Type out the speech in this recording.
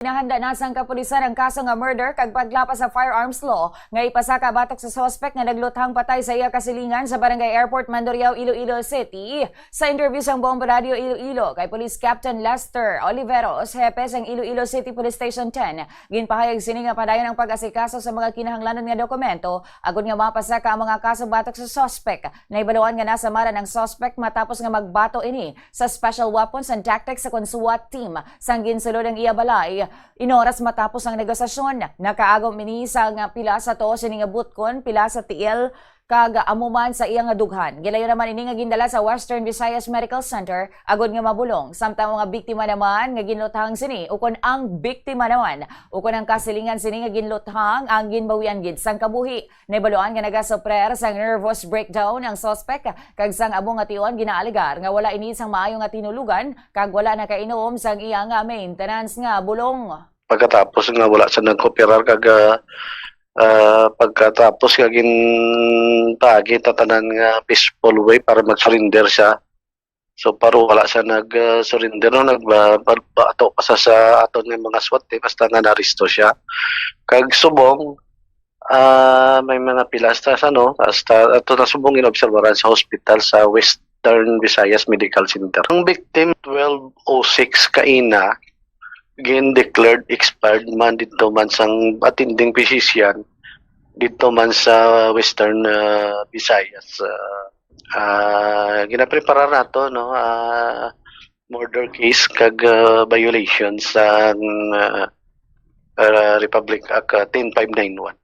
Nahanda na sang kapulisan ang kaso nga murder kag paglapas sa firearms law nga ipasaka batok sa suspek nga nagluthang patay sa iya kasilingan sa Barangay Airport Mandurriao, Iloilo City. Sa interview sang Bomba Radio Iloilo kay Police Captain Lester Oliveros, hepe sang Iloilo City Police Station 10, ginpahayag sini nga padayon ang pag-asikaso sa mga kinahanglanon nga dokumento agud nga mapasaka ang mga kaso batok sa suspek. Naibaluan nga nasamaran ang suspek matapos nga magbato ini sa Special Weapons and Tactics sa SWAT team sang ginsulod ang iya balay. Inoras matapos ang negosasyon, nakaagom mini sa nga pila sa to sini nga butkon, pila sa tiil kag amuman sa iyang dughan. Gilayo naman ini nga gindala sa Western Visayas Medical Center agud nga mabulong. Samtang mga biktima naman nga ginluthang sini ukon ang biktima naman ukon ang kasilingan sini nga ginluthang ang ginbawian gid sang kabuhi. Naibaluan nga nagasoprer sang nervous breakdown ang suspect kag sang amo nga tion ginaaligar nga wala ini sang maayo nga tinulugan kag wala nakainom sang iyang maintenance nga bulong. Pagkatapos nga wala sa nagkooperar kag pagkatapos nga ginpagi tatanan nga peaceful way para mag-surrender siya. So paro wala siya nag-surrender no, nagbato pa sa aton nga mga SWAT basta nga naristo siya. Kag subong may mga pilas ta hasta ato na subong inobserbaran sa hospital sa Western Visayas Medical Center. Ang victim 1206 kaina declared expired man dito man sang attending physician dito man sa Western Visayas. Ginaprepara nato no murder case kag violation sa Republic Act 10591.